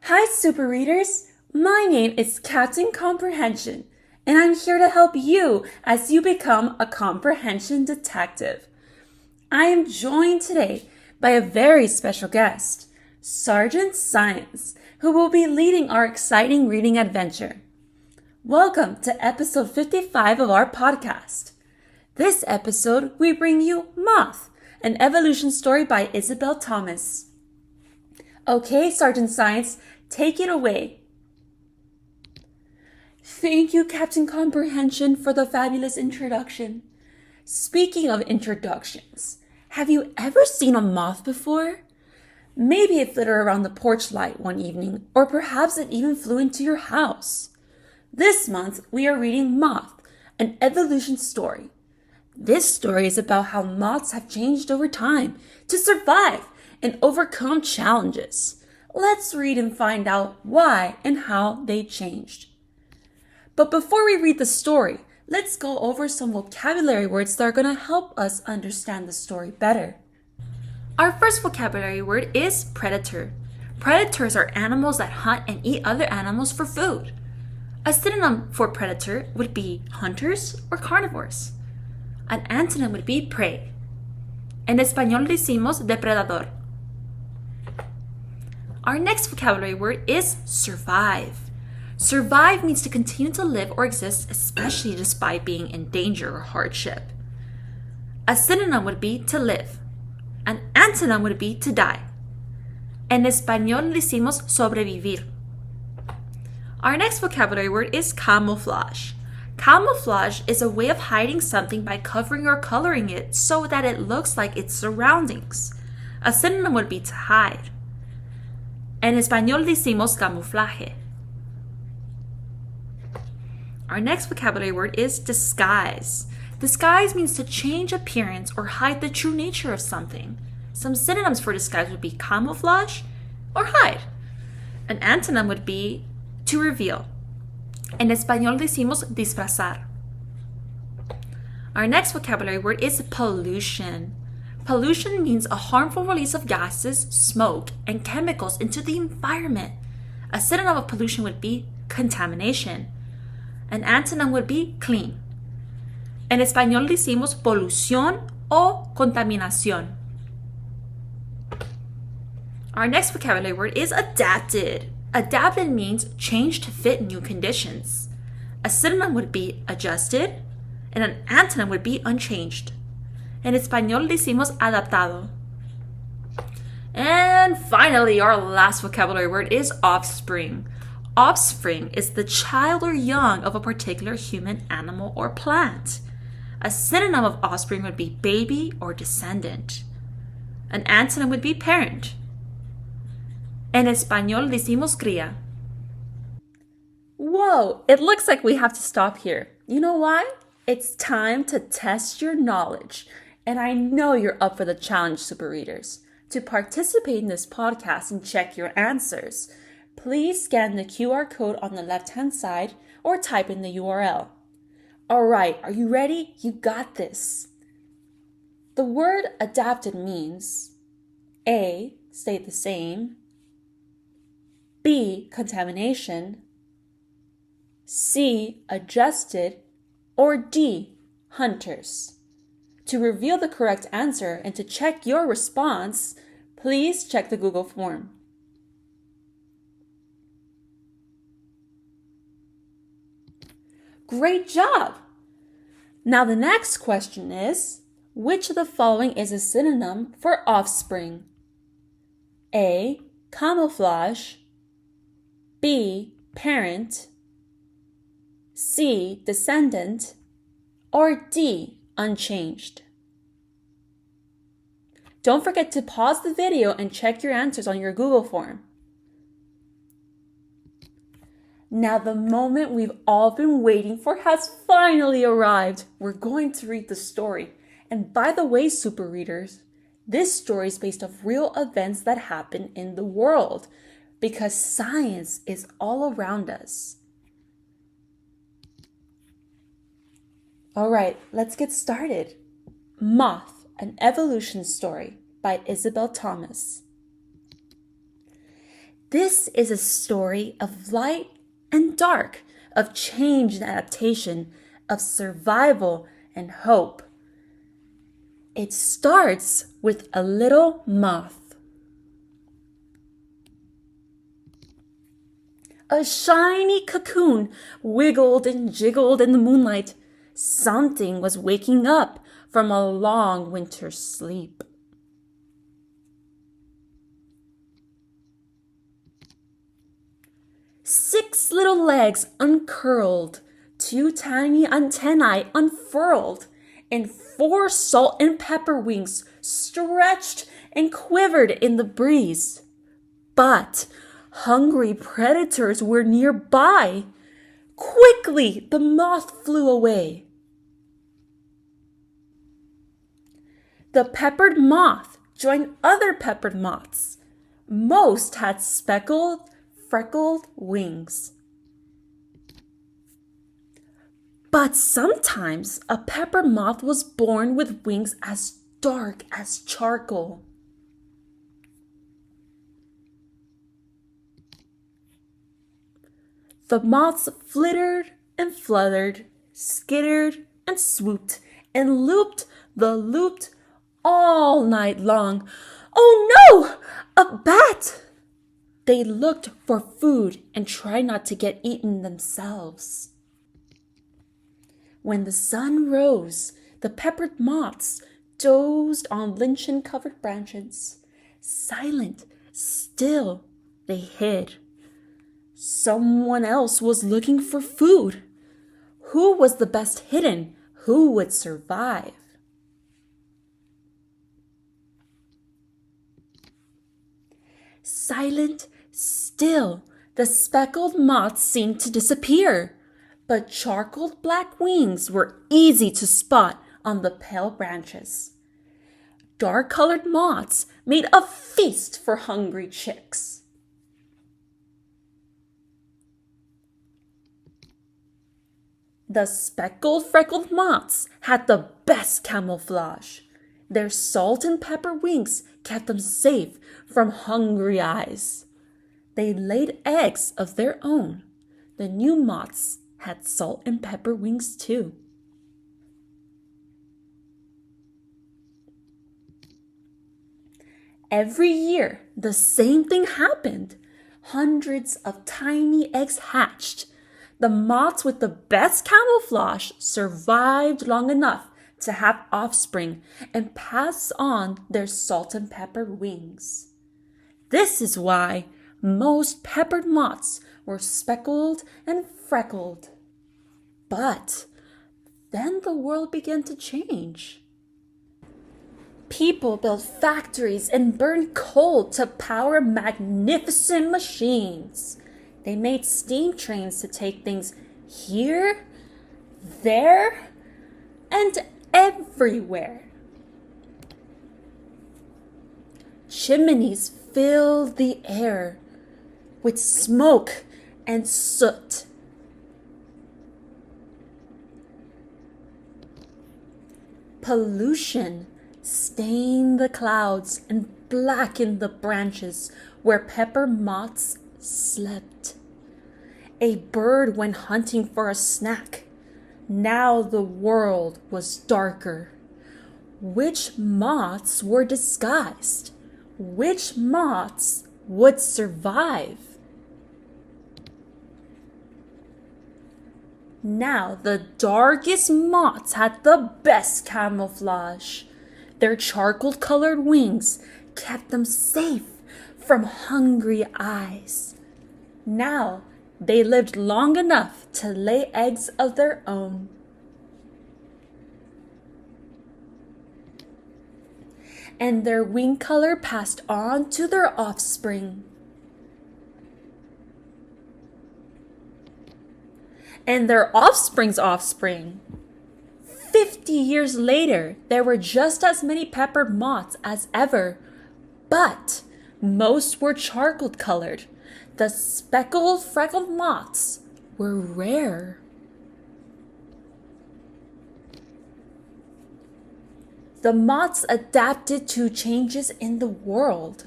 Hi, super readers! My name is Captain Comprehension, and I'm here to help you as you become a comprehension detective. I am joined today by a very special guest, Sergeant Science, who will be leading our exciting reading adventure. Welcome to episode 55 of our podcast. This episode, we bring you Moth, an evolution story by Isabel Thomas. Okay, Sergeant Science, take it away. Thank you, Captain Comprehension, for the fabulous introduction. Speaking of introductions, have you ever seen a moth before? Maybe it flitted around the porch light one evening, or perhaps it even flew into your house. This month, we are reading Moth, an evolution story. This story is about how moths have changed over time to survive and overcome challenges. Let's read and find out why and how they changed. But before we read the story, let's go over some vocabulary words that are going to help us understand the story better. Our first vocabulary word is predator. Predators are animals that hunt and eat other animals for food. A synonym for predator would be hunters or carnivores. An antonym would be prey. En español decimos depredador. Our next vocabulary word is survive. Survive means to continue to live or exist, especially despite being in danger or hardship. A synonym would be to live. An antonym would be to die. En español decimos sobrevivir. Our next vocabulary word is camouflage. Camouflage is a way of hiding something by covering or coloring it so that it looks like its surroundings. A synonym would be to hide. En español decimos camuflaje. Our next vocabulary word is disguise. Disguise means to change appearance or hide the true nature of something. Some synonyms for disguise would be camouflage or hide. An antonym would be to reveal. En español decimos disfrazar. Our next vocabulary word is pollution. Pollution means a harmful release of gases, smoke, and chemicals into the environment. A synonym of pollution would be contamination. An antonym would be clean. En español decimos polución o contaminación. Our next vocabulary word is adapted. Adapted means change to fit new conditions. A synonym would be adjusted, and an antonym would be unchanged. En español decimos adaptado. And finally, our last vocabulary word is offspring. Offspring is the child or young of a particular human, animal, or plant. A synonym of offspring would be baby or descendant. An antonym would be parent. En español decimos cría. Whoa, it looks like we have to stop here. You know why? It's time to test your knowledge. And I know you're up for the challenge, super readers. To participate in this podcast and check your answers, please scan the QR code on the left-hand side or type in the URL. All right, are you ready? You got this. The word adapted means A, stayed the same, B, contamination, C, adjusted, or D, hunters. To reveal the correct answer and to check your response, please check the Google form. Great job! Now the next question is, which of the following is a synonym for offspring? A, camouflage, B, parent, C, descendant, or D, unchanged. Don't forget to pause the video and check your answers on your Google form. Now the moment we've all been waiting for has finally arrived. We're going to read the story. And by the way, super readers, this story is based off real events that happen in the world because science is all around us. All right, let's get started. Moth, an evolution story by Isabel Thomas. This is a story of light and dark, of change and adaptation, of survival and hope. It starts with a little moth. A shiny cocoon wiggled and jiggled in the moonlight. Something was waking up from a long winter sleep. Six little legs uncurled, two tiny antennae unfurled, and four salt and pepper wings stretched and quivered in the breeze. But hungry predators were nearby. Quickly, the moth flew away. The peppered moth joined other peppered moths. Most had speckled, freckled wings. But sometimes a pepper moth was born with wings as dark as charcoal. The moths flittered and fluttered, skittered and swooped, and looped the looped all night long. Oh no! A bat! They looked for food and tried not to get eaten themselves. When the sun rose, the peppered moths dozed on lichen-covered branches. Silent, still, they hid. Someone else was looking for food. Who was the best hidden? Who would survive? Silent, still, the speckled moths seemed to disappear, but charcoal black wings were easy to spot on the pale branches. Dark-colored moths made a feast for hungry chicks. The speckled, freckled moths had the best camouflage. Their salt and pepper wings kept them safe from hungry eyes. They laid eggs of their own. The new moths had salt and pepper wings too. Every year, the same thing happened. Hundreds of tiny eggs hatched. The moths with the best camouflage survived long enough to have offspring and pass on their salt and pepper wings. This is why most peppered moths were speckled and freckled. But then the world began to change. People built factories and burned coal to power magnificent machines. They made steam trains to take things here, there, and everywhere. Chimneys filled the air with smoke and soot. Pollution stained the clouds and blackened the branches where pepper moths slept. A bird went hunting for a snack. Now the world was darker. Which moths were disguised? Which moths would survive? Now the darkest moths had the best camouflage. Their charcoal-colored wings kept them safe from hungry eyes. Now they lived long enough to lay eggs of their own. And their wing color passed on to their offspring. And their offspring's offspring. 50 years later, there were just as many peppered moths as ever, but most were charcoal-colored. The speckled, freckled moths were rare. The moths adapted to changes in the world.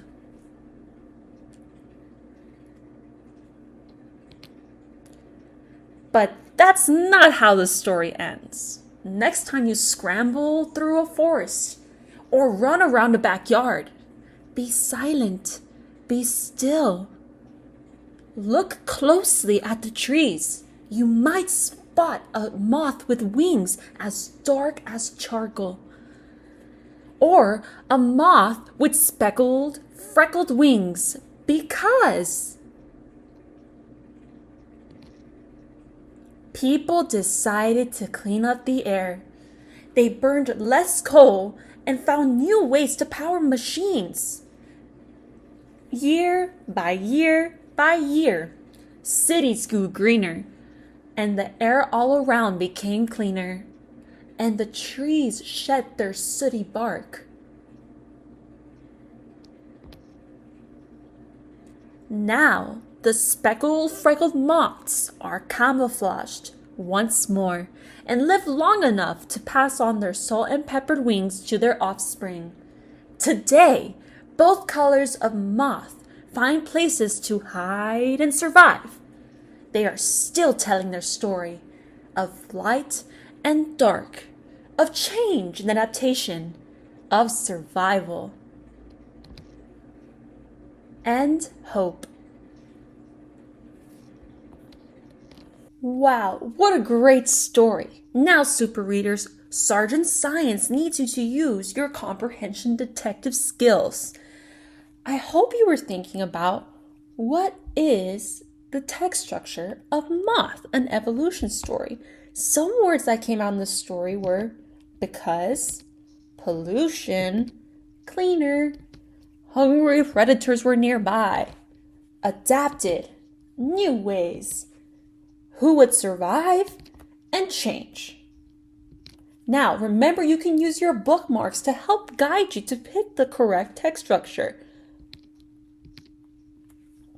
But that's not how the story ends. Next time you scramble through a forest or run around a backyard, be silent, be still. Look closely at the trees. You might spot a moth with wings as dark as charcoal, or a moth with speckled, freckled wings, because people decided to clean up the air. They burned less coal and found new ways to power machines. Year by year by year, cities grew greener, and the air all around became cleaner, and the trees shed their sooty bark. Now, the speckled, freckled moths are camouflaged once more and live long enough to pass on their salt and peppered wings to their offspring. Today, both colors of moth find places to hide and survive. They are still telling their story of light and dark, of change and adaptation, of survival and hope. Wow, what a great story. Now, super readers, Sergeant Science needs you to use your comprehension detective skills. I hope you were thinking about what is the text structure of Moth, an evolution story. Some words that came out in the story were because, pollution, cleaner, hungry predators were nearby, adapted, new ways, who would survive, and change. Now, remember you can use your bookmarks to help guide you to pick the correct text structure.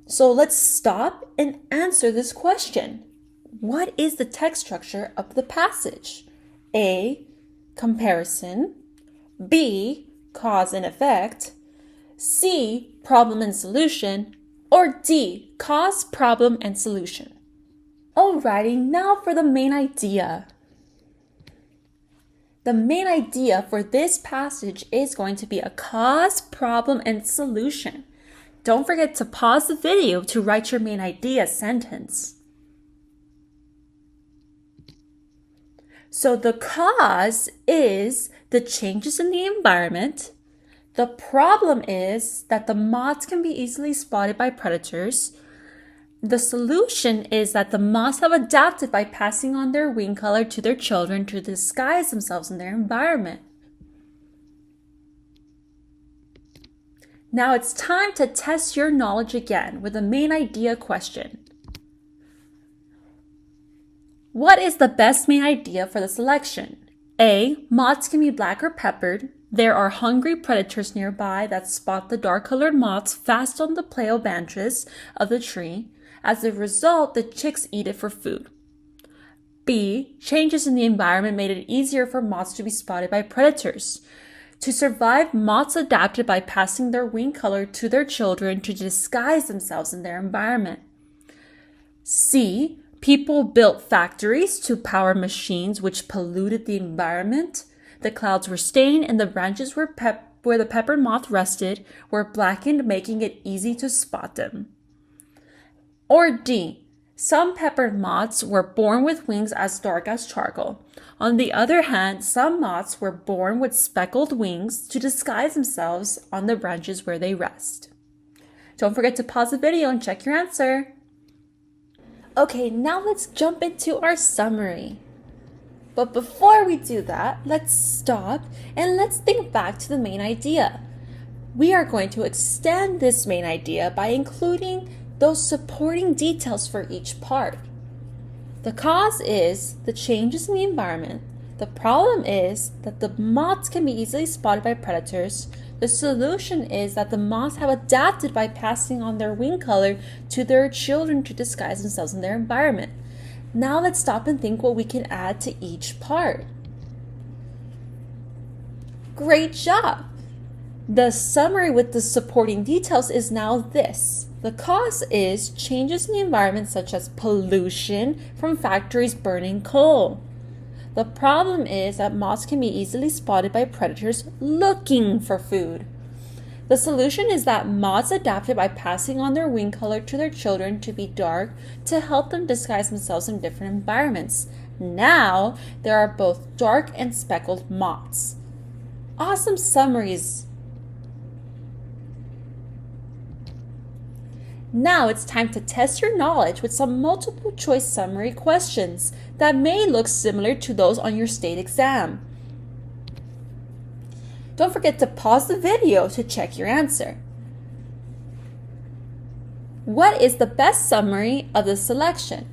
So let's stop and answer this question. What is the text structure of the passage? A, comparison. B, cause and effect. C, problem and solution. Or D, cause, problem, and solution. Alrighty, now for the main idea. The main idea for this passage is going to be a cause, problem, and solution. Don't forget to pause the video to write your main idea sentence. So the cause is the changes in the environment. The problem is that the moths can be easily spotted by predators. The solution is that the moths have adapted by passing on their wing color to their children to disguise themselves in their environment. Now it's time to test your knowledge again with a main idea question. What is the best main idea for the selection? A, moths can be black or peppered. There are hungry predators nearby that spot the dark-colored moths fast on the pleo branches of the tree. As a result, the chicks eat it for food. B, changes in the environment made it easier for moths to be spotted by predators. To survive, moths adapted by passing their wing color to their children to disguise themselves in their environment. C, people built factories to power machines which polluted the environment. The clouds were stained and the branches where the peppered moth rested were blackened, making it easy to spot them. Or D, some peppered moths were born with wings as dark as charcoal. On the other hand, some moths were born with speckled wings to disguise themselves on the branches where they rest. Don't forget to pause the video and check your answer. Okay, now let's jump into our summary. But before we do that, let's stop and let's think back to the main idea. We are going to extend this main idea by including those supporting details for each part. The cause is the changes in the environment. The problem is that the moths can be easily spotted by predators. The solution is that the moths have adapted by passing on their wing color to their children to disguise themselves in their environment. Now let's stop and think what we can add to each part. Great job! The summary with the supporting details is now this. The cause is changes in the environment such as pollution from factories burning coal. The problem is that moths can be easily spotted by predators looking for food. The solution is that moths adapted by passing on their wing color to their children to be dark to help them disguise themselves in different environments. Now, there are both dark and speckled moths. Awesome summaries. Now it's time to test your knowledge with some multiple choice summary questions that may look similar to those on your state exam. Don't forget to pause the video to check your answer. What is the best summary of the selection?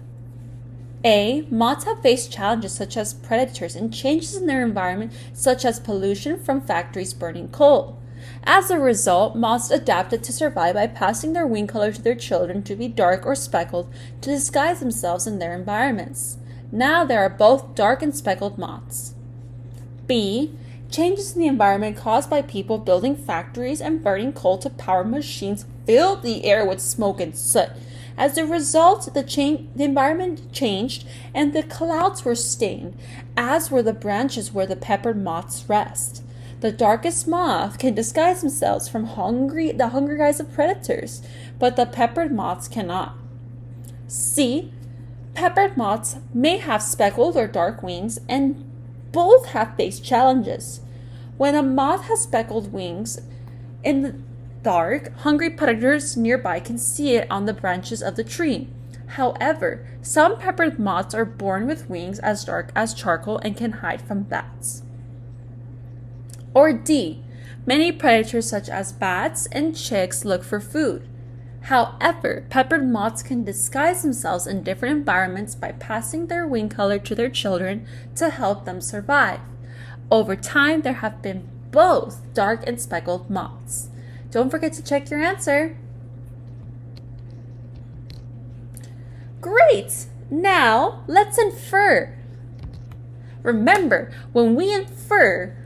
A. Moths have faced challenges such as predators and changes in their environment such as pollution from factories burning coal. As a result, moths adapted to survive by passing their wing color to their children to be dark or speckled to disguise themselves in their environments. Now there are both dark and speckled moths. B. Changes in the environment caused by people building factories and burning coal to power machines filled the air with smoke and soot. As a result, the environment changed and the clouds were stained, as were the branches where the peppered moths rest. The darkest moth can disguise themselves from the hungry eyes of predators, but the peppered moths cannot. C. Peppered moths may have speckled or dark wings, and both have faced challenges. When a moth has speckled wings in the dark, hungry predators nearby can see it on the branches of the tree. However, some peppered moths are born with wings as dark as charcoal and can hide from bats. Or D. Many predators such as bats and chicks look for food. However, peppered moths can disguise themselves in different environments by passing their wing color to their children to help them survive. Over time, there have been both dark and speckled moths. Don't forget to check your answer. Great! Now, let's infer. Remember, when we infer,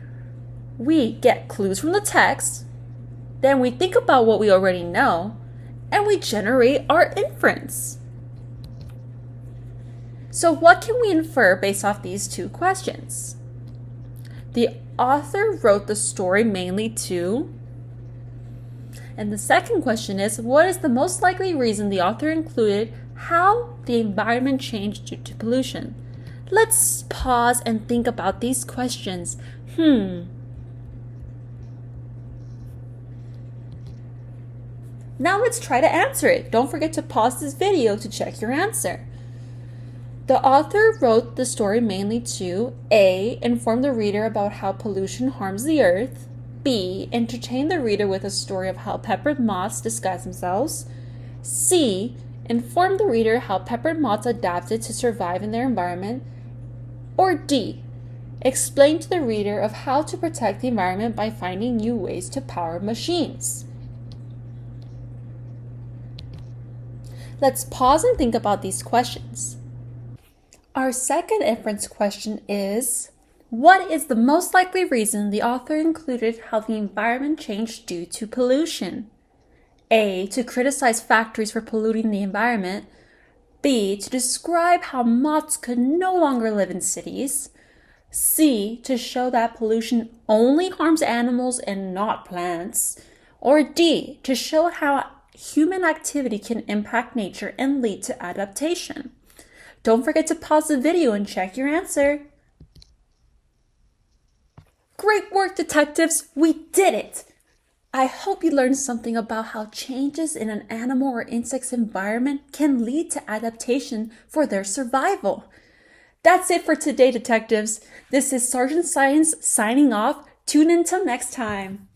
we get clues from the text, then we think about what we already know, and we generate our inference. So what can we infer based off these two questions? The author wrote the story mainly to, and the second question is, what is the most likely reason the author included how the environment changed due to pollution? Let's pause and think about these questions. Now let's try to answer it. Don't forget to pause this video to check your answer. The author wrote the story mainly to A. Inform the reader about how pollution harms the earth. B. Entertain the reader with a story of how peppered moths disguise themselves. C. Inform the reader how peppered moths adapted to survive in their environment. Or D. Explain to the reader of how to protect the environment by finding new ways to power machines. Let's pause and think about these questions. Our second inference question is, what is the most likely reason the author included how the environment changed due to pollution? A. To criticize factories for polluting the environment. B. To describe how moths could no longer live in cities. C. To show that pollution only harms animals and not plants. Or D. To show how human activity can impact nature and lead to adaptation. Don't forget to pause the video and check your answer. Great work, detectives! We did it! I hope you learned something about how changes in an animal or insect's environment can lead to adaptation for their survival. That's it for today, detectives. This is Sergeant Science signing off. Tune in till next time.